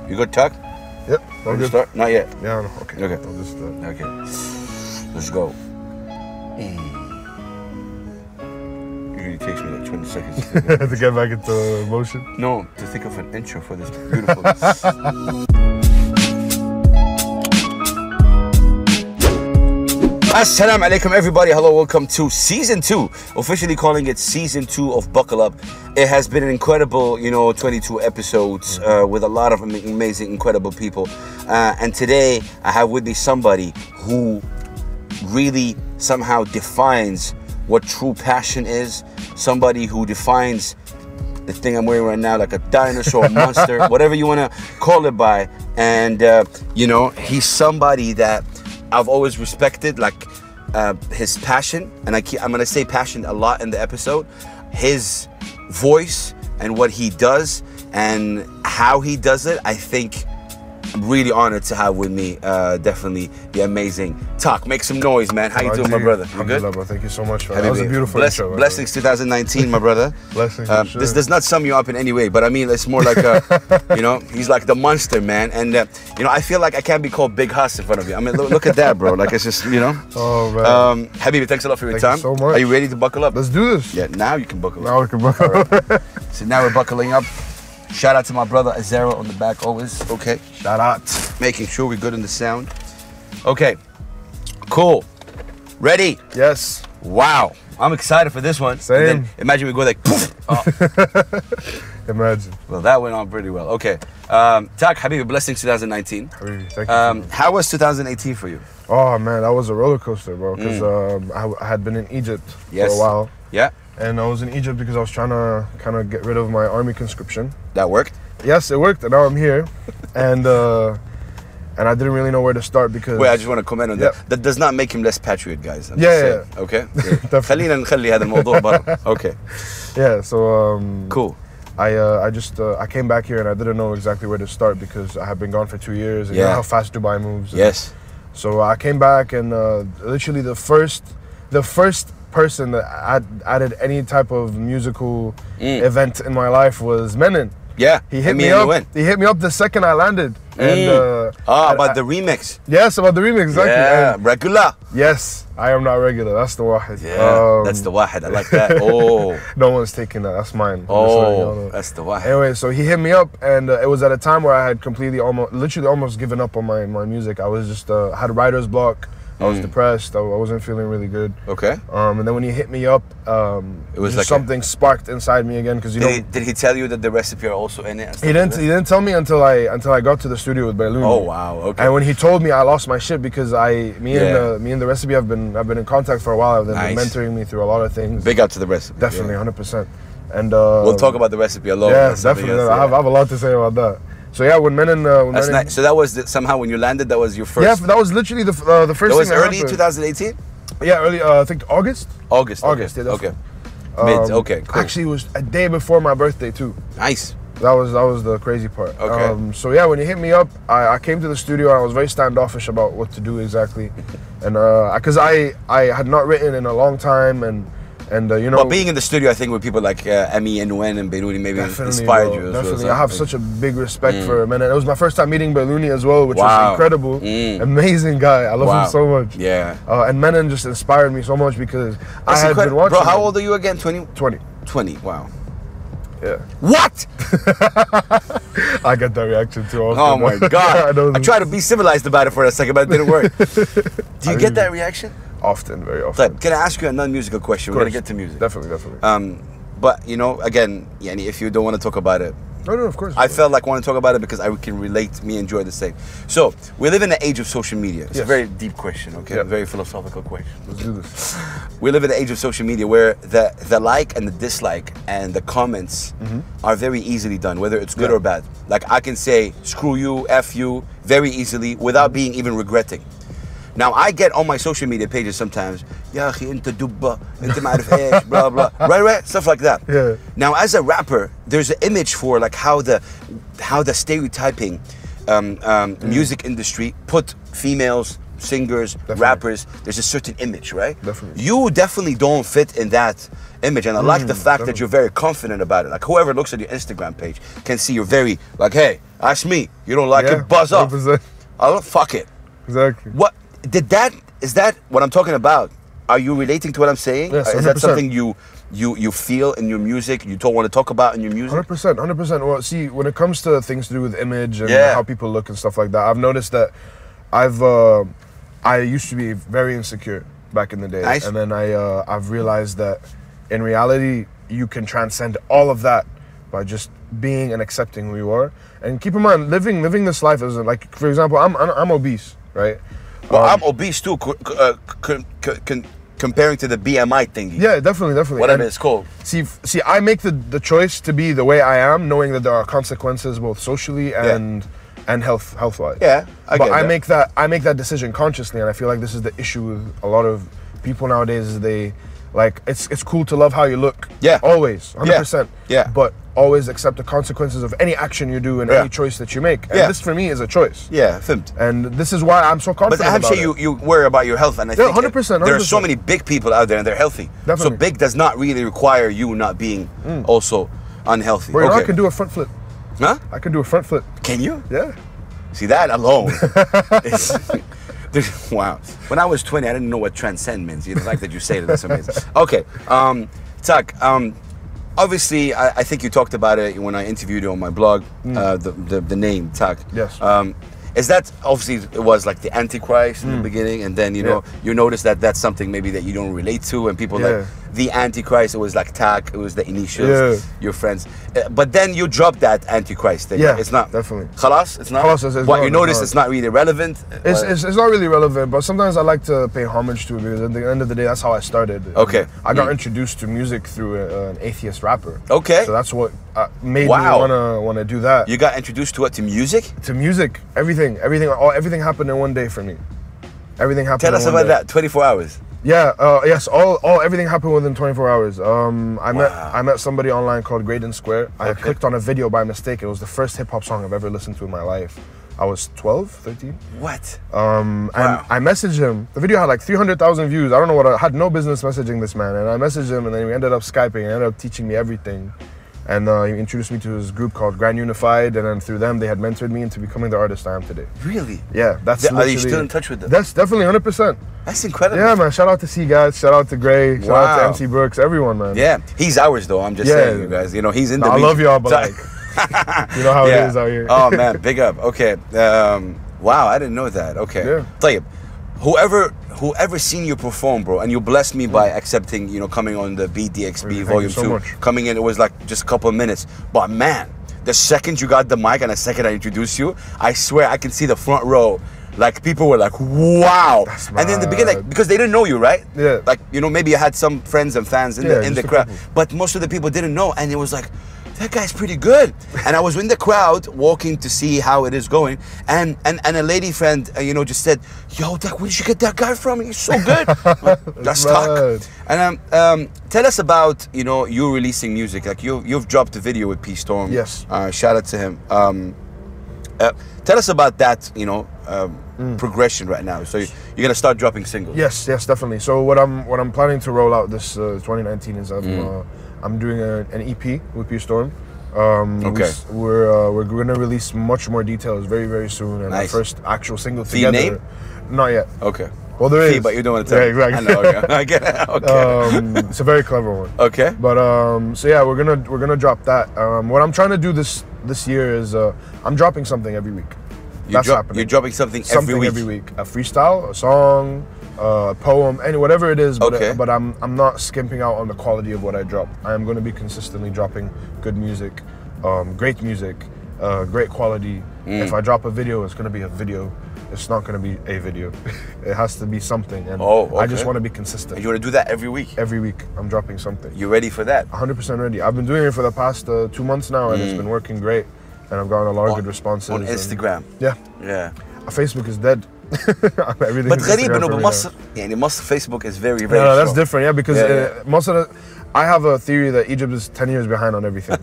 You good, Tac? Yep. Ready to start? Not yet. Yeah, no. Okay. Okay. I'll just, Okay. Let's go. Usually takes me like 20 seconds. to get back into motion. No, to think of an intro for this beautiful. Assalamu alaikum everybody, hello, welcome to season 2, officially calling it season 2 of Buckle Up. It has been an incredible, 22 episodes with a lot of amazing, incredible people. And today I have with me somebody who really somehow defines what true passion is. Somebody who defines the thing I'm wearing right now, like a dinosaur, monster, whatever you want to call it by. And, he's somebody that I've always respected, like his passion, and I'm gonna say passion a lot in the episode. His voice and what he does and how he does it, I think I'm really honored to have with me. Definitely the amazing Tac. Make some noise, man. How you doing, my brother? You good? Bro. Thank you so much, man. That was a beautiful intro. Blessings 2019, my brother. Blessings. Sure. This does not sum you up in any way, but I mean, it's more like a, he's like the monster, man. And, I feel like I can't be called Big Huss in front of you. I mean, look at that, bro. Like, it's just, Oh, man. Habibi, thanks a lot for your time. Thank you so much. Are you ready to buckle up? Let's do this. Yeah, now you can buckle up. Now we can buckle up. Right. So now we're buckling up. Shout out to my brother Azarel on the back always. Okay. Shout out. Making sure we're good in the sound. Okay. Cool. Ready? Yes. Wow. I'm excited for this one. Same. And then imagine we go like poof. Oh. Imagine. Well, that went on pretty well. Okay. Tac, Habibi, blessings 2019. Habibi, thank you. How was 2018 for you? Oh, man, that was a roller coaster, bro. Because I had been in Egypt for a while. Yeah. And I was in Egypt because I was trying to kind of get rid of my army conscription. That worked? Yes, it worked, and now I'm here. And I didn't really know where to start because... Wait, I just want to comment on that. That does not make him less patriot, guys. Yeah. Okay? خلينا نخلي هذا الموضوع برا. Okay. Yeah, so... cool. I came back here and I didn't know exactly where to start because I had been gone for 2 years. And you know how fast Dubai moves. Yes. So I came back and literally the first person that added any type of musical event in my life was Menon. Yeah, he hit me up. He hit me up the second I landed. And about the remix. Yes, about the remix, exactly. Yeah, and regular. Yes, I am not regular. That's the wahid. Yeah, that's the wahid. I like that. Oh, no one's taking that. That's mine. Oh, that's the wahid. Anyway, so he hit me up, and it was at a time where I had literally almost given up on my music. I was just had writer's block. I was depressed. I wasn't feeling really good. Okay. And then when he hit me up, it was like something sparked inside me again because Did he tell you that the recipe are also in it? He didn't tell me until I got to the studio with Bailuni. Oh wow. Okay. And when he told me, I lost my shit because me and the recipe have been in contact for a while. They've been mentoring me through a lot of things. Big up to the recipe. Definitely, 100%. And we'll talk about the recipe alone. Yeah, definitely. I have a lot to say about that. So yeah, when Menon... That's nice. So that was somehow when you landed, that was your first... Yeah, that was literally the first thing that was early 2018? Yeah, early, I think August. August, yeah. Okay. Okay, cool. Actually, it was a day before my birthday too. Nice. That was the crazy part. Okay. So yeah, when he hit me up, I came to the studio and I was very standoffish about what to do exactly. And because I had not written in a long time and Well, being in the studio, I think with people like Emi and Nguyen and Bailuni maybe inspired you as well. Definitely, I have such a big respect for him, and it was my first time meeting Bailuni as well, which was incredible. Amazing guy, I love him so much. Yeah. And Menon just inspired me so much because I had been watching. Bro, how old are you again? 20? 20. 20. Wow. Yeah. What? I get that reaction too often. Oh my god! I tried to be civilized about it for a second, but it didn't work. Do you get that reaction? Often, very often. Can I ask you a non-musical question? We're gonna get to music. Definitely. But again, if you don't want to talk about it, no, of course. I felt like I want to talk about it because I can relate. Me enjoy the same. So we live in the age of social media. It's a very deep question. Okay, a very philosophical question. Let's do this. We live in the age of social media where the like and the dislike and the comments are very easily done, whether it's good or bad. Like I can say screw you, F you very easily without being even regretting. Now I get on my social media pages sometimes, يا أخي أنت دبة, أنت ما أعرف إيش, blah blah, right, stuff like that. Yeah. Now as a rapper, there's an image for like how the stereotyping music industry put females singers, rappers, there's a certain image, right? Definitely. You definitely don't fit in that image, and I like the fact that you're very confident about it. Like whoever looks at your Instagram page can see you're very like, hey, that's me. You don't like it, buzz off. I don't fuck it. Exactly. What did that? Is that what I'm talking about? Are you relating to what I'm saying? Yes, is that something you feel in your music? You don't want to talk about in your music? 100%, 100%. Well, see, when it comes to things to do with image and how people look and stuff like that, I've noticed that I used to be very insecure back in the day, and then I've realized that in reality you can transcend all of that by just being and accepting who you are. And keep in mind, living this life is like, for example, I'm obese, right? Well, I'm obese too, comparing to the BMI thingy. Yeah, definitely. Whatever it's called. See, I make the choice to be the way I am, knowing that there are consequences both socially and health-wise. Yeah, I make that decision consciously, and I feel like this is the issue with a lot of people nowadays. Is they like it's cool to love how you look. Yeah, always, 100%. Yeah, but always accept the consequences of any action you do and any choice that you make. And this for me is a choice. Yeah, filmed. And this is why I'm so confident. But I'm sure you worry about your health, and I think 100%. there are so many big people out there, and they're healthy. Definitely. So big does not really require you not being also unhealthy. Bro, I can do a front flip. Huh? I can do a front flip. Can you? Yeah. See, that alone wow. When I was 20, I didn't know what transcend means. The fact that you say that, that's amazing. Okay, Tac, obviously, I think you talked about it when I interviewed you on my blog, the name Tac. Yes. Is that, obviously, it was like the Antichrist in the beginning, and then, you know, you notice that that's something maybe that you don't relate to, and people like the Antichrist, it was like Tac, it was the initials, your friends. But then you dropped that Antichrist thing. Yeah, it's not. Definitely. Khalas? It's not? Khalas, what, you notice it's not really relevant? It's not really relevant, but sometimes I like to pay homage to it, because at the end of the day, that's how I started. Okay. I got introduced to music through an atheist rapper. Okay. So that's what made me want to do that. You got introduced to what? To music? To music. Everything happened in one day for me. Everything happened. Tell us about that. 24 hours. Yeah. Yes. Everything happened within 24 hours. I met somebody online called Graydon Square. I clicked on a video by mistake. It was the first hip hop song I've ever listened to in my life. I was 12, 13. What? And I messaged him. The video had like 300,000 views. I don't know what. I had no business messaging this man, and I messaged him, and then we ended up Skyping. He ended up teaching me everything. And he introduced me to his group called Grand Unified, and then through them, they had mentored me into becoming the artist I am today. Really? Yeah, that's Are you still in touch with them? That's definitely 100%. That's incredible. Yeah, man. Shout out to C Guys, shout out to Gray, shout out to MC Brooks, everyone, man. Yeah, he's ours though. I'm just saying, you guys. You know, he's in the. I love y'all, but like, you know how it is out here. Oh man, big up. Okay. Wow, I didn't know that. Okay. Yeah. Tayyip, whoever seen you perform, bro, and you blessed me by accepting, you know, coming on the BDXB Volume 2. Coming in, it was like just a couple of minutes. But man, the second you got the mic and the second I introduced you, I swear I can see the front row. Like people were like, wow. And then in the beginning, like, because they didn't know you, right? Yeah. Like, you know, maybe you had some friends and fans in the crowd. But most of the people didn't know. And it was like, that guy's pretty good. And I was in the crowd walking to see how it is going, and a lady friend, you know, just said, "Yo, Tac, where did you get that guy from? He's so good." That's Tac. And tell us about, you know, you releasing music. Like you've dropped a video with P Storm. Yes. Shout out to him. Tell us about that, you know, progression right now. So you're gonna start dropping singles. Yes, definitely. So what I'm planning to roll out this 2019 is I'm doing an EP with P Storm. Okay. We're gonna release much more details very, very soon, and our first actual single together. The name? Not yet. Okay. Well, there is. But you don't want to tell. Yeah, exactly. I know. Okay. I get it. Okay. It's a very clever one. Okay. But so yeah, we're gonna drop that. What I'm trying to do this year is I'm dropping something every week. That's happening. You're dropping something every week. A freestyle, a song, a poem, whatever it is. But I'm not skimping out on the quality of what I drop. I am going to be consistently dropping good music, great music, great quality. If I drop a video, it's going to be a video. It's not going to be a video. It has to be something. And I just want to be consistent. And you want to do that every week? Every week, I'm dropping something. You ready for that? 100% ready. I've been doing it for the past 2 months now, and it's been working great. And I've gotten a lot of good responses. On Instagram. Yeah. Facebook is dead. Everything. But غريب إنه بمصر يعني مصر Facebook is very very. No, that's different. Yeah, because most of the I have a theory that Egypt is 10 years behind on everything.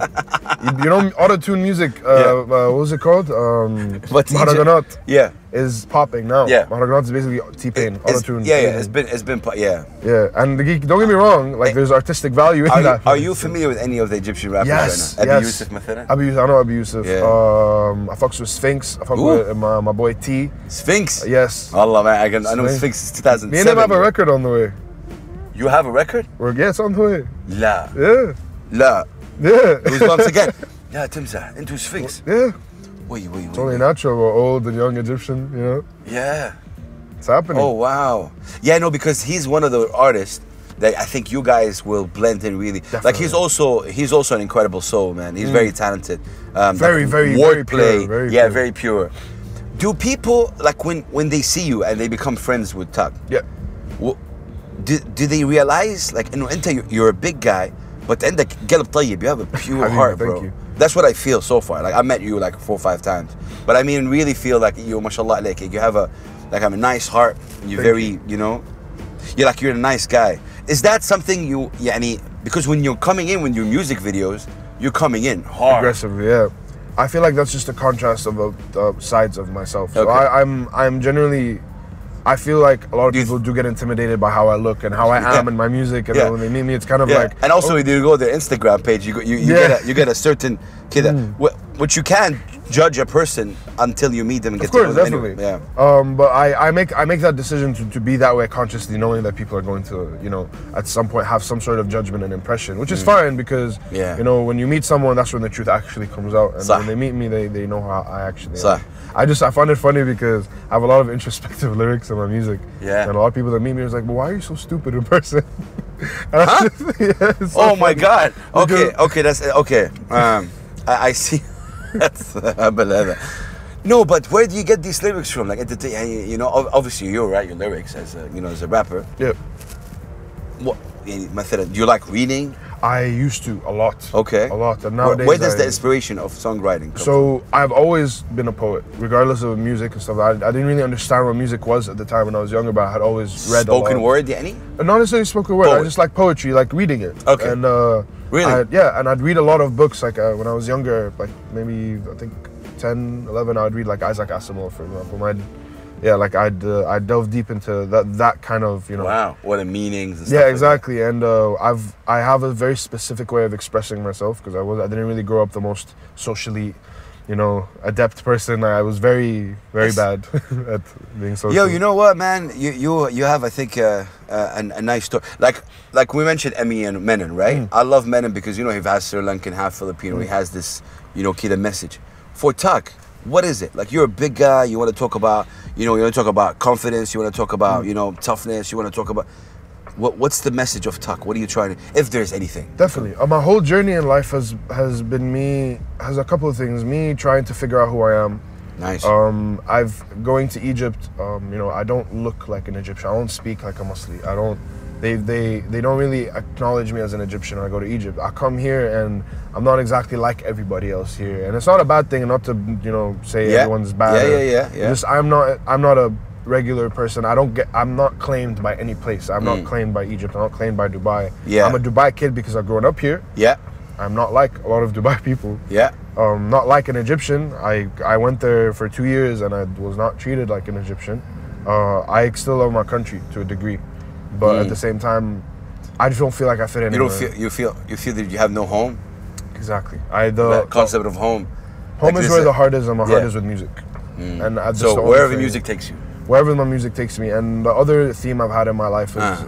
You know, auto-tune music, what was it called? Maharaganat. Yeah. Is popping now. Yeah. Maharaganat is basically T-Pain, auto-tune. Yeah, it's been, Yeah, and don't get me wrong, like there's artistic value in that. Are you familiar with any of the Egyptian rappers right now? Abi Yusuf, مثلا? I know Abi Yusuf. Yeah. I fucks with Sphinx. I fuck with my boy T. Sphinx? Yes. Allah, man, I know Sphinx since 2007. Me and him have a record on the way. You have a record? Yeah, it's on the way. لا. Yeah. لا. Yeah. Goosebumps again. لا تمزح into Sphinx. Yeah. Wait. It's only natural. We're old and young Egyptian, you know? Yeah. It's happening. Oh, wow. Yeah, no, because he's one of the artists that I think you guys will blend in really. Definitely. Like he's also an incredible soul, man. He's very talented. Very wordplay. Very yeah, pure. very pure. Do people like when they see you and they become friends with Tac? Yeah. Do they realize like you're a big guy, but عندك قلب طيب, you have a pure heart, bro. Thank you. That's what I feel so far. Like I met you like 4 or 5 times, but I mean really feel like you, mashallah, like you have a nice heart. You're you're a nice guy. Is that something you because when you're coming in with your music videos, you're coming in hard, aggressively, yeah. I feel like that's just a contrast of the sides of myself. So Okay. I'm generally, I feel like a lot of people do get intimidated by how I look and how I am in my music, and when they meet me, it's kind of like. And also, when you go to their Instagram page, you get a certain kid. Which you can't judge a person until you meet them and get of course, to know them. definitely. Anyway. But I make that decision to be that way consciously, knowing that people are going to, at some point have some sort of judgment and impression, which is fine because, when you meet someone, that's when the truth actually comes out. And when they meet me, they know how I actually am. I find it funny because I have a lot of introspective lyrics in my music. Yeah. And a lot of people that meet me is like, well, why are you so stupid in person? Huh? So my God. Okay, that's okay. I see. That's no, but where do you get these lyrics from? Like, obviously you write your lyrics as a rapper. Yeah. What method? Do you like reading? I used to a lot. Okay. A lot, and nowadays. Where does the inspiration of songwriting come from? I've always been a poet, regardless of music and stuff. I didn't really understand what music was at the time when I was younger, but I had always read spoken word, any? Not necessarily spoken word. I just like poetry, like reading it. Okay. And really? and I'd read a lot of books. Like when I was younger, like maybe I think 10, 11, I'd read like Isaac Asimov, for example. I'd delve deep into that kind of, Wow, what the meanings and stuff. Yeah, exactly. And I have a very specific way of expressing myself because I didn't really grow up the most socially, adept person. I was very, very bad at being social. Yo, you know what, man? You have, I think, a nice story. Like we mentioned Emmy and Menon, right? I love Menon because he has Sri Lankan, half Filipino. He has this, key message. For Tac, what is it? Like, you're a big guy. You want to talk about, you want to talk about confidence. You want to talk about, toughness. You want to talk about what's the message of Tac? What are you trying to, if there's anything? Definitely. My whole journey in life has a couple of things. Me trying to figure out who I am. Nice. Going to Egypt. I don't look like an Egyptian. I don't speak like a Muslim. They don't really acknowledge me as an Egyptian when I go to Egypt. I come here and I'm not exactly like everybody else here, and it's not a bad thing. Not to say everyone's bad. Yeah. Just I'm not a regular person. I'm not claimed by any place. I'm not claimed by Egypt. I'm not claimed by Dubai. Yeah. I'm a Dubai kid because I've grown up here. Yeah. I'm not like a lot of Dubai people. Yeah. Not like an Egyptian. I went there for 2 years and I was not treated like an Egyptian. I still love my country to a degree. But at the same time, I just don't feel like I fit in. You feel that you have no home. Exactly. The concept of home. Home is where the heart is, and my heart is with music. And so wherever music takes you. Wherever my music takes me. And the other theme I've had in my life is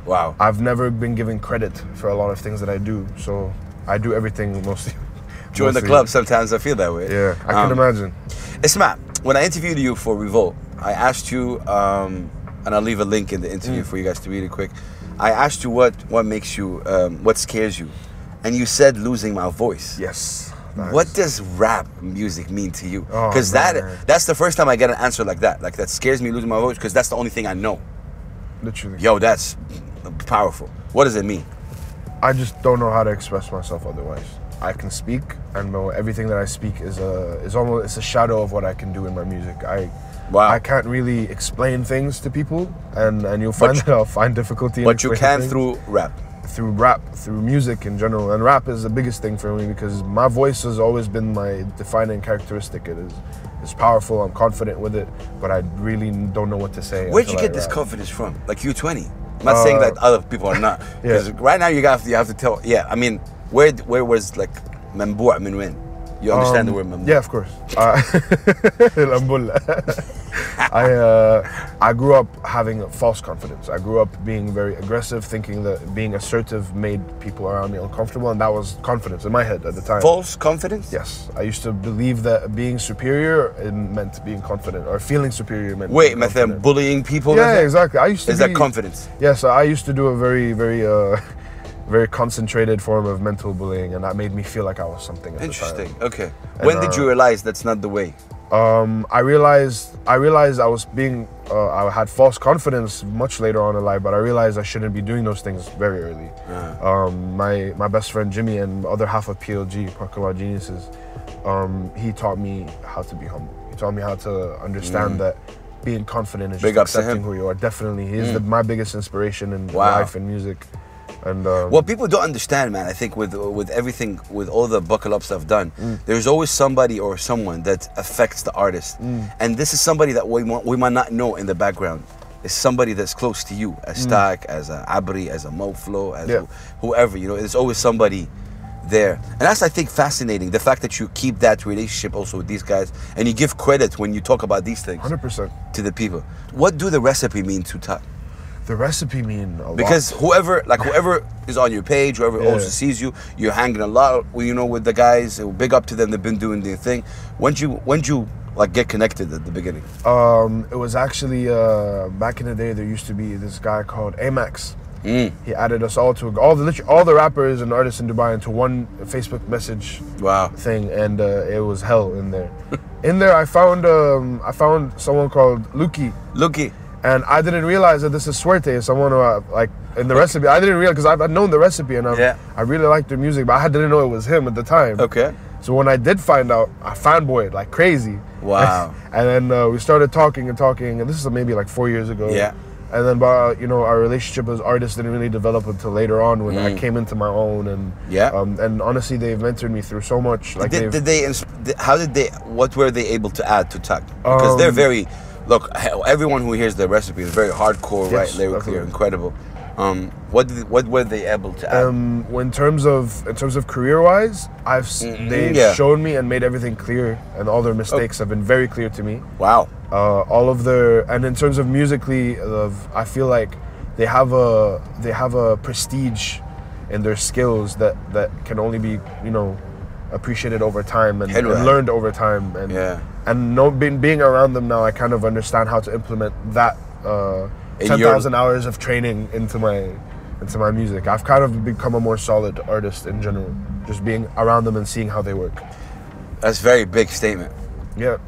wow. I've never been given credit for a lot of things that I do. So I do everything mostly. Join the club. Sometimes I feel that way. Yeah, I can imagine. Isma, when I interviewed you for Revolt, I asked you. And I'll leave a link in the interview for you guys to read it quick. I asked you what makes you, what scares you, and you said losing my voice. Yes. Nice. What does rap music mean to you? Because that's the first time I get an answer like that. Like, that scares me losing my voice because that's the only thing I know. Literally. Yo, that's powerful. What does it mean? I just don't know how to express myself otherwise. I can speak, and everything that I speak is almost a shadow of what I can do in my music. I can't really explain things to people, and you'll find that I'll find difficulty. But you can through rap. through rap, through music in general. And rap is the biggest thing for me because my voice has always been my defining characteristic. It's powerful, I'm confident with it, but I really don't know what to say. Where'd you get this confidence from? Like you're 20. I'm not saying that other people are not. Because right now you have to tell. Yeah, I mean, where was like Mamboua min win? You understand the word Mamboua? Yeah, of course. I grew up having false confidence. I grew up being very aggressive, thinking that being assertive made people around me uncomfortable, and that was confidence in my head at the time. False confidence? Yes. I used to believe that being superior it meant being confident, or feeling superior meant Wait, Mathem, bullying people? Yeah, exactly. Is that confidence? Yes, I used to do a very, very concentrated form of mental bullying, and that made me feel like I was something at the time. Interesting. Okay. When did you realize that's not the way? I realized I was being, I had false confidence much later on in life, but I realized I shouldn't be doing those things very early. My best friend Jimmy and other half of PLG, Parkour Geniuses, he taught me how to be humble. He taught me how to understand that being confident is just accepting who you are. Definitely, he's my biggest inspiration in life and music. And what people don't understand, man, I think with everything, with all the buckle up stuff done, there's always somebody or someone that affects the artist, and this is somebody that we might not know in the background. It's somebody that's close to you, as Tac, as a Abri, as a Moflo, as whoever. You know, there's always somebody there, and that's, I think, fascinating. The fact that you keep that relationship also with these guys, and you give credit when you talk about these things 100% to the people. What do the recipe mean to Tac? The recipe mean a lot. Because whoever is on your page, whoever also sees you, you're hanging a lot, you know, with the guys. Big up to them. They've been doing their thing. When'd you like get connected at the beginning? It was actually back in the day. There used to be this guy called Amax. He added us all to all the rappers and artists in Dubai into one Facebook message thing, and it was hell in there. In there, I found someone called Luki. And I didn't realize that this is Suerte, someone who, like, in the recipe. I didn't realize, because I've known the recipe, and I really liked their music, but I didn't know it was him at the time. Okay. So when I did find out, I fanboyed like crazy. Wow. And then we started talking, and this is maybe like 4 years ago. Yeah. And then, you know, our relationship as artists didn't really develop until later on when I came into my own. And honestly, they've mentored me through so much. Like, what were they able to add to Tac? Because they're very. Look, everyone who hears the recipe is very hardcore, right? Lyrically, incredible. What were they able to add? In terms of career-wise, they've shown me and made everything clear, and all their mistakes have been very clear to me. Wow. And in terms of musically, I feel like they have a prestige in their skills that can only be, you know, appreciated over time and learned over time. And being around them now, I kind of understand how to implement that 10,000 hours of training into my music. I've kind of become a more solid artist in general, just being around them and seeing how they work. That's a very big statement. Yeah.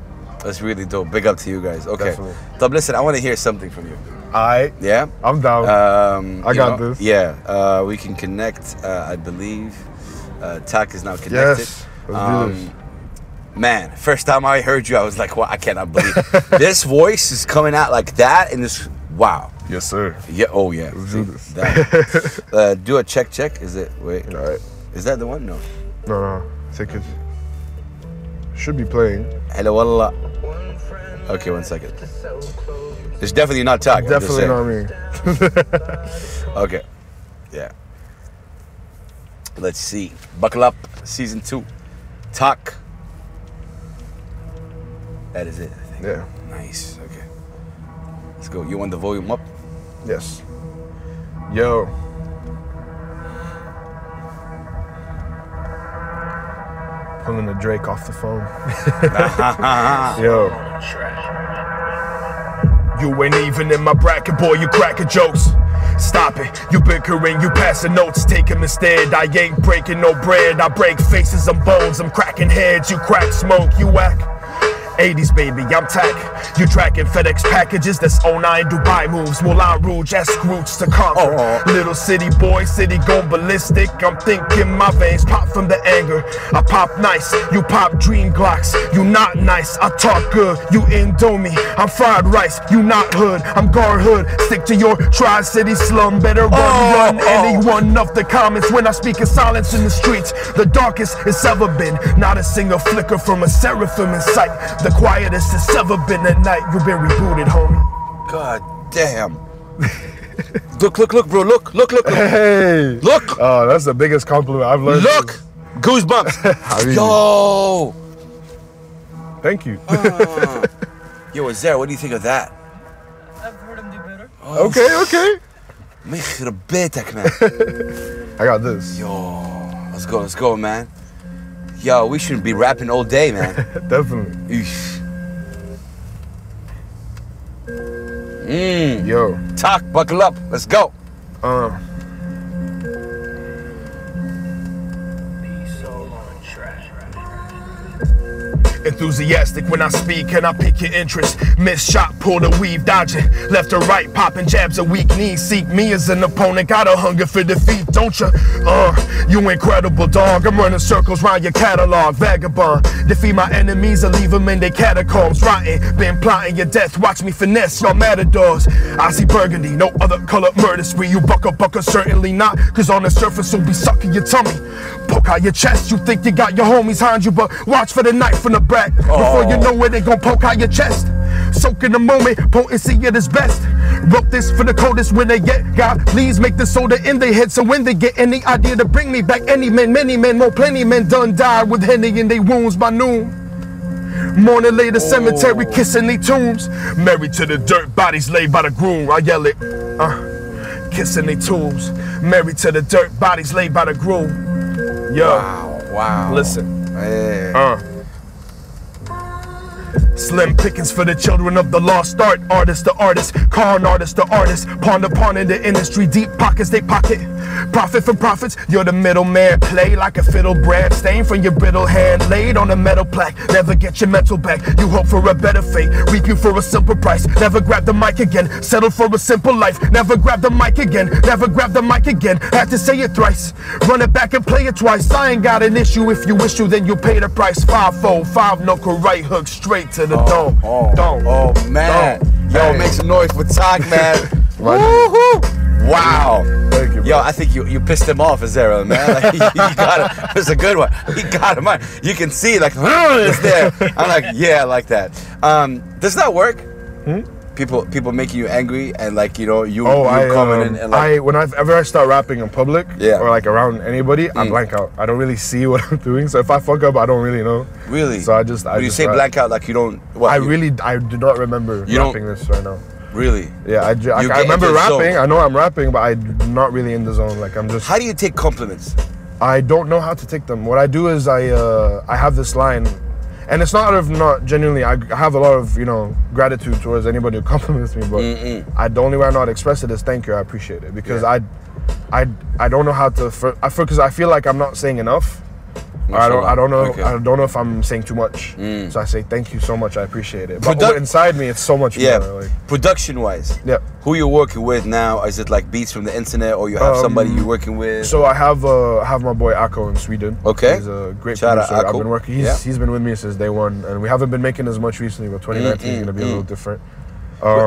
That's really dope. Big up to you guys. Okay. Definitely. So listen, I want to hear something from you. Yeah? I'm down. I got this. Yeah. We can connect, I believe. Tac is now connected. Yes. Let's do this. Man, first time I heard you, I was like, "Well, I cannot believe this voice is coming out like that." And this, wow. Yes, sir. Yeah. Oh, yeah. Let's do this. Do a check. Is it? Wait. All right. Is that the one? No. No. Take it. Should be playing. Hello, wallah. Okay, 1 second. It's definitely not Tac. Definitely not me. Okay. Yeah. Let's see. Buckle Up, Season 2. Tac. That is it, I think. Yeah. Nice. Okay. Let's go. You want the volume up? Yes. Yo. Pulling a Drake off the phone. Yo. You ain't even in my bracket, boy, you cracking jokes. Stop it, you bickering, you passing notes, take him instead. I ain't breaking no bread, I break faces and bones, I'm cracking heads, you crack smoke, you whack. 80s baby, I'm Tac. You tracking FedEx packages, that's 09 Dubai moves. Moulin Rouge, esque roots to conquer. Little city boy, city gone ballistic. I'm thinking my veins pop from the anger. I pop nice, you pop dream Glocks. You not nice, I talk good. You Indomie, I'm fried rice. You not hood, I'm guard hood. Stick to your tri-city slum. Better run anyone of the comments when I speak in silence in the streets. The darkest it's ever been. Not a single flicker from a seraphim in sight. The quietest it's ever been at night. You've been rebooted, homie. God damn. Look, bro. Look. Hey. Look. Oh, that's the biggest compliment I've learned. Look. Goosebumps. Yo. Thank you. Yo, Azarel, what do you think of that? I've heard him do better. Okay. Make beter, man. I got this. Yo, let's go, man. Yo, we shouldn't be rapping all day, man. Definitely. Eesh. Yo. Tac, buckle up. Let's go. Enthusiastic when I speak and I pique your interest. Miss shot, pull the weave, dodging left or right, popping jabs of weak knees. Seek me as an opponent, got a hunger for defeat, don't you? You incredible dog. I'm running circles round your catalog, vagabond. Defeat my enemies and leave them in their catacombs, rotting. Been plotting your death, watch me finesse your matadors. I see burgundy, no other color murder spree. You bucker, certainly not, cause on the surface you'll be sucking your tummy. Poke out your chest, you think you got your homies behind you, but watch for the knife from the back. Before you know it, they gon' poke out your chest. Soak in the moment, potency at its best. Wrote this for the coldest when they get God. Please make the soda in their head, so when they get any idea to bring me back, any men, many men, more plenty men done died with Henny in their wounds by noon. Morning later, cemetery kissing their tombs. Married to the dirt, bodies laid by the groom. I yell it, kissing their tombs. Married to the dirt, bodies laid by the groom. Yo, Wow. listen. Hey. Slim pickings for the children of the lost art. Artist to artist, con artist to artist. Pawn to pawn in the industry, deep pockets they pocket. Profit for profits, you're the middleman. Play like a fiddle brand, stain from your brittle hand. Laid on a metal plaque, never get your mental back. You hope for a better fate, reap you for a simple price. Never grab the mic again, settle for a simple life. Never grab the mic again, never grab the mic again. Had to say it thrice, run it back and play it twice. I ain't got an issue, if you wish you, then you pay the price. 5-4, 5 knuckle right hook straight to the dome. Oh man. Yo, Hey. make some noise for Tac, man. Woohoo! Wow. Thank you, Yo, bro. I think you pissed him off, Azarel, man. Like, you got it. It's a good one. He got him. You can see, like, it's there. I'm like, yeah, I like that. Does that work? People making you angry and like, you know, you coming in and like. Whenever I start rapping in public, or like around anybody, I blank out. I don't really see what I'm doing. So if I fuck up, I don't really know. Really? So When you say rap. blank out, like you don't. What, I do not remember rapping this right now. Really? Yeah, I remember rapping. I know I'm rapping, but I'm not really in the zone. Like I'm just. How do you take compliments? I don't know how to take them. What I do is I have this line, and it's not genuinely. I have a lot of gratitude towards anybody who compliments me, but the only way I know how to express it is thank you. I appreciate it because I don't know how to because I feel like I'm not saying enough. I don't know. Okay. I don't know if I'm saying too much. So I say thank you so much. I appreciate it. But Produ- inside me, it's so much more. Like, Production-wise, who you're working with now? Is it like beats from the internet, or you have somebody you're working with? So I have my boy Akko in Sweden. Okay. He's a great Shout out producer. Akko. I've been working. He's been with me since day one, and we haven't been making as much recently. But 2019 is gonna be a little different.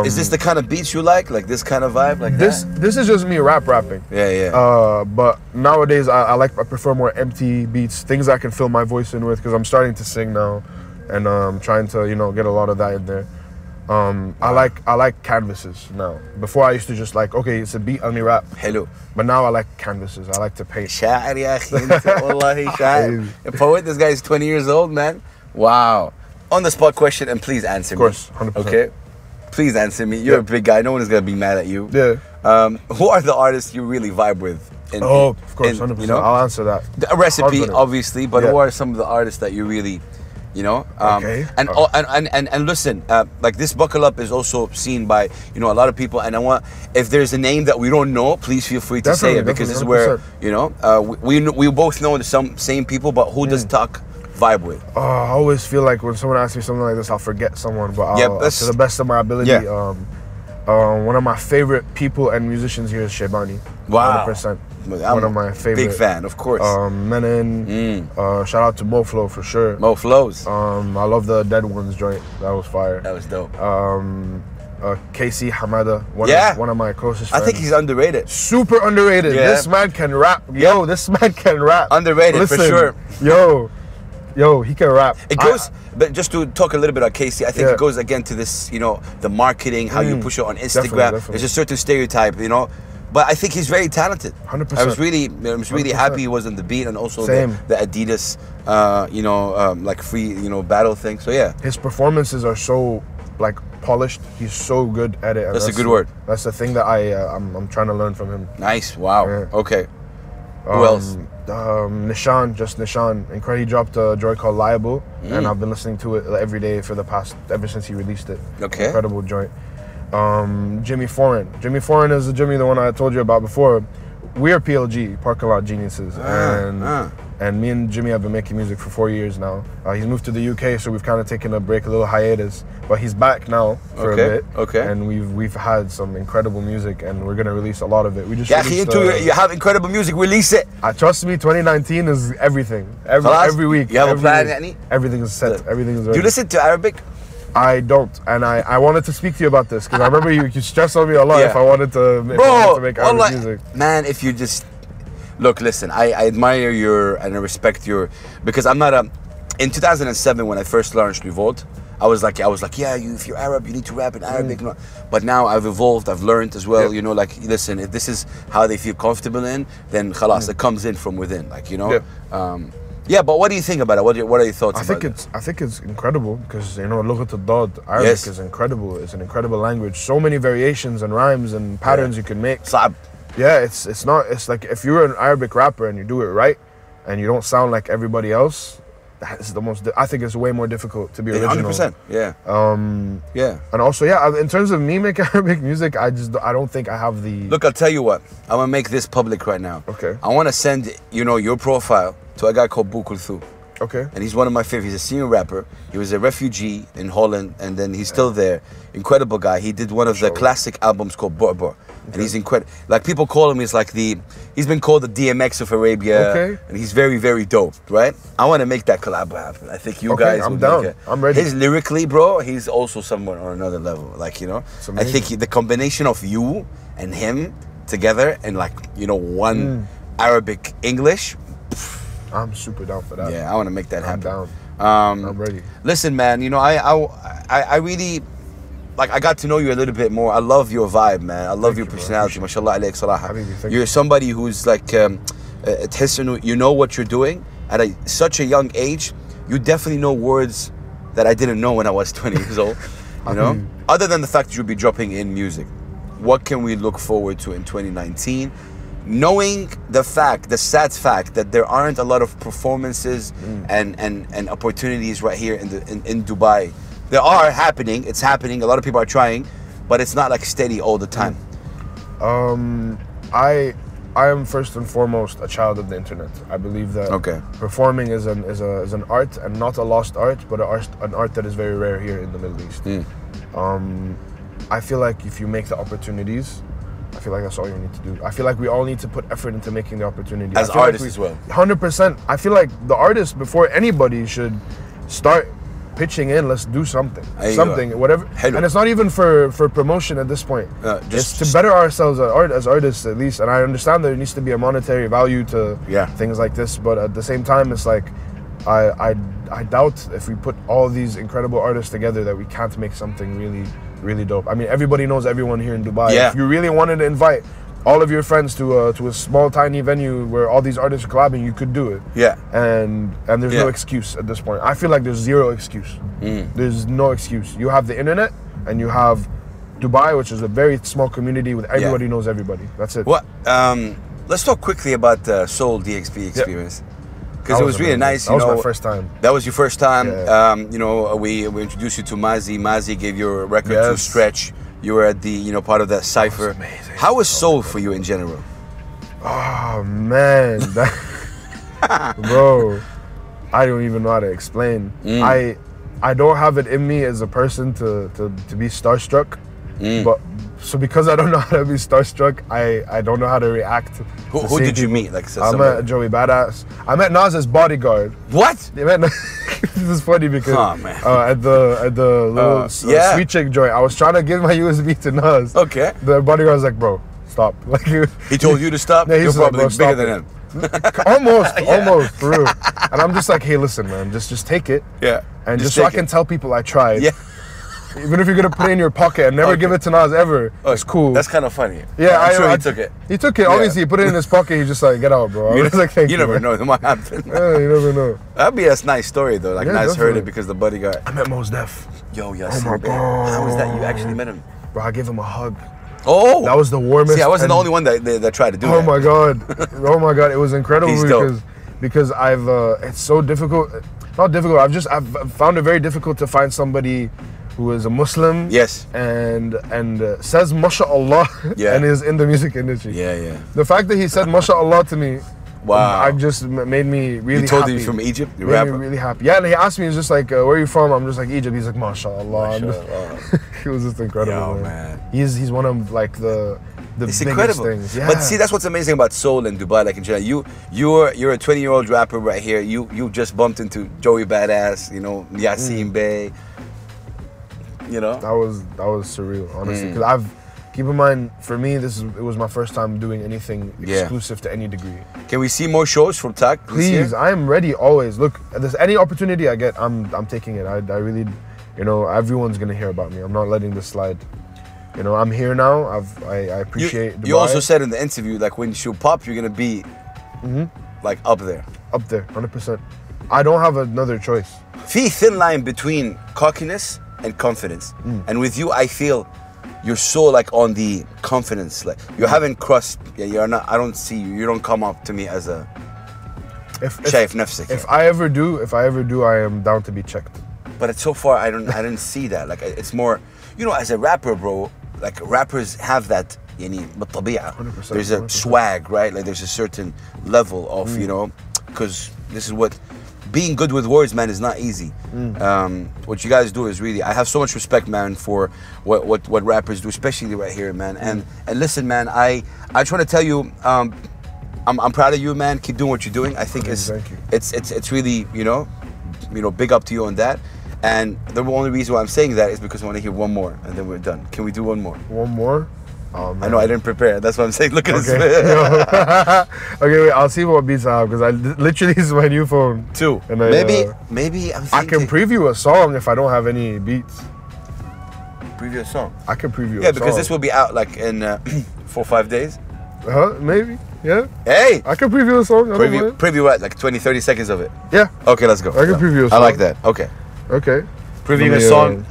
Is this the kind of beats you like this kind of vibe, like this? that? This is just me rapping. Yeah. But nowadays I prefer more empty beats, things I can fill my voice in with, because I'm starting to sing now, and trying to get a lot of that in there. I like canvases now. Before I used to just like, okay, it's a beat, let me rap. Hello. But now I like canvases. I like to paint. شاعر يا أخي أنت والله شاعر. A poet. This guy is 20 years old, man. Wow. On the spot question, and please answer me. Of course, 100%. Okay. Please answer me. You're a big guy. No one is gonna be mad at you. Yeah. Who are the artists you really vibe with? Of course, 100%. I'll answer that. A recipe, Confident. obviously, but who are some of the artists that you really, Okay. And listen, like this buckle up is also seen by a lot of people, and I want, if there's a name that we don't know, please feel free to say it, because this is where 100%. we both know the same people, but who does Tac vibe with? I always feel like when someone asks me something like this, I'll forget someone, but to the best of my ability. Yeah. One of my favorite people and musicians here is Shaybani. Wow. 100%. I'm One of my favorite. Big fan, of course. Menon. Shout out to Moflo for sure. Mo Flows. I love the Dead Ones joint. That was fire. That was dope. KC Hamada. One of my closest friends. I think he's underrated. Super underrated. Yeah. This man can rap. Yo, this man can rap. Underrated. Listen, for sure. Yo, he can rap. It goes, but just to talk a little bit about Casey, I think it goes again to this, the marketing, how you push it on Instagram. Definitely. There's a certain stereotype, but I think he's very talented. 100%. I was really happy he was on the beat, and also the Adidas, like free, battle thing. So yeah, his performances are so like polished. He's so good at it. And that's a good word. That's the thing that I'm trying to learn from him. Nice. Wow. Yeah. Okay. Who else? Nishan. He dropped a joint called Liable, and I've been listening to it every day ever since he released it. Okay. Incredible joint. Jimmy Foreign. Jimmy Foreign is the one I told you about before. We're PLG, Parking Lot Geniuses, and me and Jimmy have been making music for 4 years now. He's moved to the UK, so we've kind of taken a break, a little hiatus, but he's back now for a bit. Okay. And we've had some incredible music, and we're gonna release a lot of it. We just you have incredible music. Release it. Trust me, 2019 is everything. Every week. You have a plan, Annie? Everything is set. Everything is ready. Do you listen to Arabic? I don't, and I wanted to speak to you about this because I remember you stressed on me a lot if I wanted to make Arabic music. Man, if you just listen, I admire and I respect because I'm not in 2007 when I first launched Revolt, I was like, yeah, if you're Arab, you need to rap in Arabic. But now I've evolved, I've learned as well. Listen, if this is how they feel comfortable in, then khalas, it comes in from within, Yeah, but what do you think about it? What are your thoughts about it? I think it's incredible because, Lughat al-Dad, Arabic is incredible. It's an incredible language. So many variations and rhymes and patterns you can make. Saab. Yeah, it's like if you're an Arabic rapper and you do it right and you don't sound like everybody else, that's I think it's way more difficult to be original. 100%, yeah. And also, in terms of me making Arabic music, I don't think I have the... Look, I'll tell you what. I'm going to make this public right now. Okay. I want to send, your profile to a guy called buckleupdxb. Okay. And he's one of my favorites. He's a senior rapper. He was a refugee in Holland, and then he's still there. Incredible guy. He did one of the classic albums called Borbor. And he's incredible. Like, people call him, he's been called the DMX of Arabia. Okay. And he's very, very dope, right? I want to make that collab happen. I think you guys I'm down. I'm ready. His lyrically, bro, he's also somewhere on another level. I think the combination of you and him together and one Arabic English. I'm super down for that. Yeah, I want to make that happen. I'm down. I'm ready. Listen, man, I really, I got to know you a little bit more. I love your vibe, man. I love your personality. MashaAllah alayk salaha. You're somebody who's you know what you're doing. At such a young age, you definitely know words that I didn't know when I was 20 years old. Other than the fact that you'll be dropping in music, what can we look forward to in 2019? Knowing the sad fact that there aren't a lot of performances and opportunities right here in Dubai. There are happening, it's happening, a lot of people are trying, but it's not steady all the time. I am first and foremost a child of the internet. I believe that performing is an art, and not a lost art, but an art that is very rare here in the Middle East. I feel like if you make the opportunities, I feel like that's all you need to do. I feel like we all need to put effort into making the opportunity. As artists as well. 100%. I feel like the artist, before anybody, should start pitching in. Let's do something. Whatever. And it's not even for promotion at this point. It's to better ourselves as artists, at least. And I understand there needs to be a monetary value to things like this. But at the same time, it's like, I doubt if we put all these incredible artists together that we can't make something really, really dope. I mean, everybody knows everyone here in Dubai. If you really wanted to invite all of your friends to a small, tiny venue where all these artists are collabing, you could do it. And there's no excuse at this point. I feel like there's zero excuse. There's no excuse. You have the internet, and you have Dubai, which is a very small community with everybody knows everybody. That's it. What? Let's talk quickly about the Soul DXB experience. Because it was really nice. That was my first time. That was your first time. We introduced you to Mazi. Mazi gave your record to Stretch. You were at the part of that cipher. Amazing. How was Soul for you in general? Oh man, bro, I don't even know how to explain. I don't have it in me as a person to be starstruck, but so because I don't know how to be starstruck, I don't know how to react. Who did you meet? Like, I met Joey Badass. I met Nas's bodyguard. What? This is funny because at the little sweet chick joint, I was trying to give my USB to Nas. Okay. The bodyguard was like, bro, stop. Like he told you to stop. Yeah, You're probably like, bigger than him. almost for real. And I'm just like, hey, listen, man, just take it. Yeah. And just so I can tell people I tried. Yeah. Even if you're gonna put it in your pocket and never give it to Nas ever, it's cool. That's kind of funny. Yeah, I'm sure he took it. He took it. Yeah. Obviously, he put it in his pocket. He's just like, get out, bro. I was like, thank you. You never know. It might happen. Yeah, you never know. That'd be a nice story though. Like, Nas heard it because the bodyguard. I met Mos Def. Yo, yes. Oh my God. How was that? You actually met him? Bro, I gave him a hug. Oh, that was the warmest. See, I wasn't the only one that tried to do that. Oh my God. Oh my God. It was incredible because I've it's so difficult. Not difficult. I've found it very difficult to find somebody who is a Muslim, yes, and says MashaAllah, and is in the music industry. Yeah. The fact that he said MashaAllah to me, wow, I just made me really happy. You told him he's from Egypt, the rapper? Made me really happy. Yeah, and he asked me, he's just like, where are you from? I'm just like, Egypt. He's like, MashaAllah. It was just incredible. Yo, man. He's one of like the it's biggest incredible things. Yeah. But see, that's what's amazing about soul in Dubai, like in general. You're a 20-year-old rapper right here. You just bumped into Joey Badass, you know, Yassine Bey. You know, that was surreal, honestly. Because keep in mind, for me, it was my first time doing anything exclusive to any degree. Can we see more shows from Tac? Please, I am ready always. Look, there's any opportunity I get, I'm taking it. I really, you know, everyone's gonna hear about me. I'm not letting this slide. You know, I'm here now. I appreciate. You also said in the interview, like when you pop, you're gonna be like up there. Up there, 100%. I don't have another choice. Thin line between cockiness and confidence, and with you, I feel you're so like on the confidence. Like you haven't crossed. Yeah, you're not. I don't see you. You don't come up to me as a. Shaif nafsik. If I ever do, I am down to be checked. But it's so far, I didn't see that. Like it's more, you know, as a rapper, bro. Like rappers have that. بالطبيعة. There's a swag, right? Like there's a certain level of, you know, because this is what. Being good with words, man, is not easy. What you guys do is really, I have so much respect, man, for what rappers do, especially right here, man. And listen, man, I just want to tell you, I'm proud of you, man. Keep doing what you're doing. I think it's really, you know, big up to you on that. And the only reason why I'm saying that is because I want to hear one more, and then we're done. Can we do one more? One more? Oh, I know I didn't prepare. That's what I'm saying. Look at this. Okay, wait. I'll see what beats I have because I literally this is my new phone. Two. And maybe I can preview a song if I don't have any beats. Preview a song. I can preview. Yeah, because this will be out like in 4 or 5 days. Maybe. Yeah. Hey. I can preview a song. Preview what? Like 20, 30 seconds of it. Yeah. Okay, let's go. I can preview a song. I like that. Okay. Okay. Previewing a song.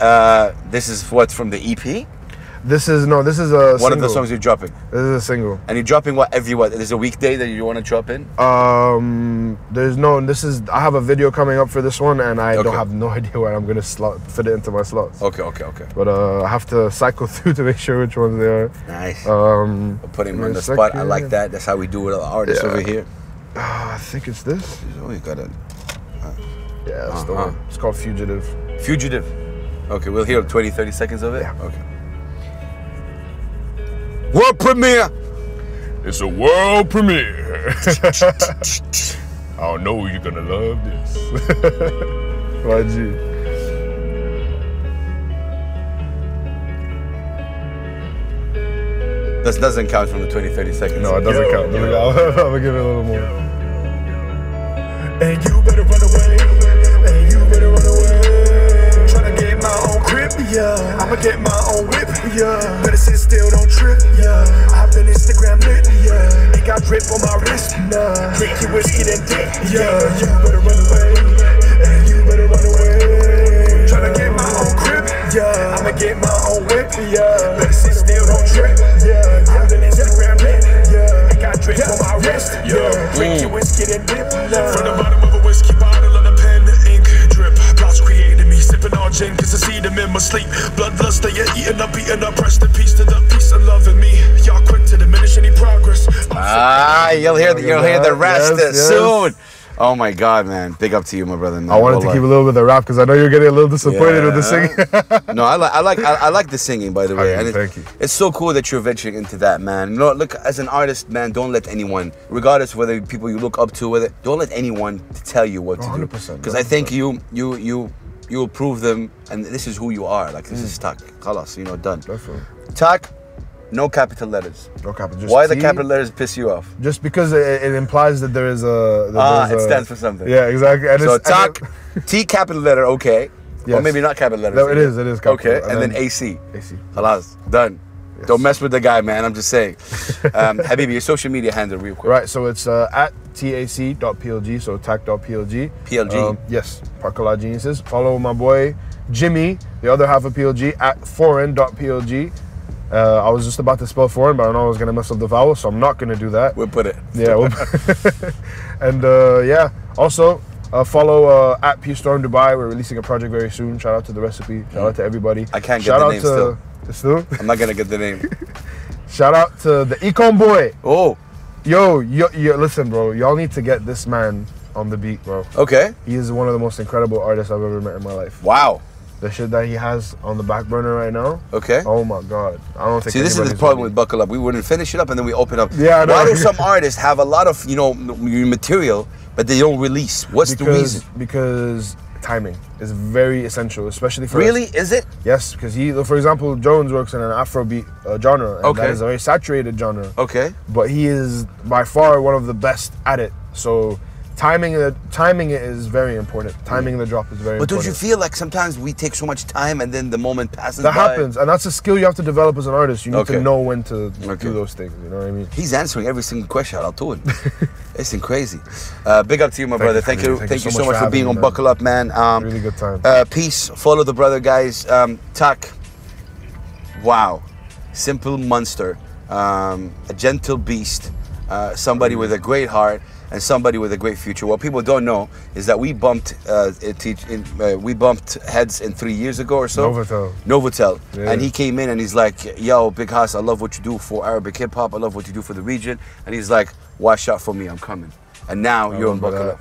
This is what from the EP. This is a single. One of the songs you're dropping. This is a single. And you're dropping what There's a weekday that you want to drop in? I have a video coming up for this one, and I don't have no idea where I'm gonna fit it into my slots. Okay. But I have to cycle through to make sure which ones they are. Nice. Putting him on the spot. I like that. That's how we do it with artists over here. I think it's this. Oh, you got it. Yeah, that's the one. It's called Fugitive. Fugitive. Okay, we'll hear 20, 30 seconds of it? Yeah. Okay. World premiere! It's a world premiere. I know you're gonna love this. YG. This doesn't count from the 20, 30 seconds. No, it doesn't count. I'm gonna give it a little more. And you better run away. And you better run away. Tryna get my own crib, yeah. I'ma get my own whip, yeah. Better sit still, don't trip, yeah. I've been Instagram lit, yeah. It got drip on my wrist, nah. Drink your whiskey then dip, yeah. You better run away. And you better run away. Tryna get my own crib, yeah. I'ma get my own whip, yeah. Better sit still, don't trip, yeah. I've been Instagram lit, yeah. It got drip on my wrist, yeah. Drink your whiskey then dip, yeah. From the bottom of a whiskey bottle and a pen, the ink drip. Blouse created me, sipping on gin, cause I see them in my sleep. Bloodlust, they are eating up, beating up. Rest in peace to the peace of love in me. Y'all quick to diminish any progress. You'll hear the rest soon. Oh my God, man! Big up to you, my brother. Man. I wanted to keep a little bit of the rap because I know you're getting a little disappointed with the singing. No, I like the singing, by the way. Okay, and thank you. It's so cool that you're venturing into that, man. You know, look, as an artist, man, don't let anyone, regardless of whether people you look up to, whether don't let anyone tell you what to do. 100%. Because I think you will prove them, and this is who you are. Like this is Tac. Khalas, you know, done. Definitely. Tac. No capital letters. No capital. Just Why T, the capital letters piss you off? Just because it implies that there is a. It stands for something. Yeah, exactly. And so Tac, T capital letter, okay. Yes. Or maybe not capital letters. No, it is capital. Okay, and then AC. AC. Halas, done. Yes. Don't mess with the guy, man. I'm just saying. Habibi, your social media handle, real quick. Right, so it's at tac.plg, so tac.plg. PLG. Yes, Parkour Geniuses. Follow my boy Jimmy, the other half of PLG, at foreign.plg. I was just about to spell foreign, but I know I was going to mess up the vowel, so I'm not going to do that. We'll put it. Yeah. And yeah, also follow at P Storm Dubai. We're releasing a project very soon. Shout out to the recipe. Shout out to everybody. I can't get the name still. Still? I'm not going to get the name. Shout out to the Econ Boy. Oh. Yo, listen, bro. Y'all need to get this man on the beat, bro. Okay. He is one of the most incredible artists I've ever met in my life. Wow. The shit that he has on the back burner right now. Okay. Oh my God. I don't think. See, this is the problem with Buckle Up. We wouldn't finish it up and then we open up. Yeah, I know. Why do some artists have a lot of, material, but they don't release? What's the reason? Because timing is very essential, especially for Really? us. Is it? Yes, because for example, Jones works in an Afrobeat genre, and that is a very saturated genre. Okay. But he is by far one of the best at it. So timing it is very important. Timing the drop is very important. But don't you feel like sometimes we take so much time and then the moment passes that by? happens, and that's a skill you have to develop as an artist. You need to know when to do those things. You know what I mean? He's answering every single question. I'll do it. It's crazy. Big up to you, my brother. Thank you so much for being on Buckle Up, man. Really good time. Peace. Follow the brother, guys. Tac. Wow. Simple monster. A gentle beast. Somebody with a great heart. And somebody with a great future. What people don't know is that we bumped heads in 3 years ago or so. Novotel. Yeah. And he came in and he's like, yo, Big House, I love what you do for Arabic hip hop. I love what you do for the region. And he's like, watch out for me, I'm coming. And now you're on Buckle Up.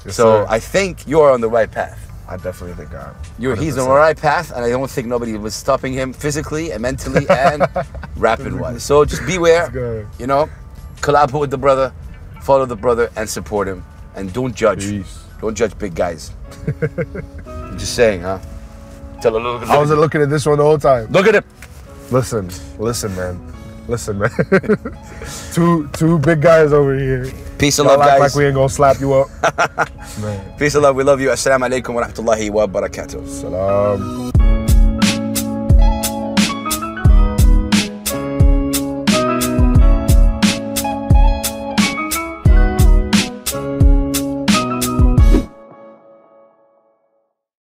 Yes, so sir. I think you're on the right path. I definitely think I am. He's on the right path, and I don't think nobody was stopping him physically and mentally and rapping wise. So just beware, collab with the brother. Follow the brother and support him. And don't judge. Peace. Don't judge big guys. I'm just saying, huh? Tell a little bit. I wasn't looking at this one the whole time. Look at him. Listen, man. two big guys over here. Peace and love, guys. Like we ain't gonna slap you up. Peace and love. We love you. Assalamu alaikum wa rahmatullahi wa barakatuh. Salam.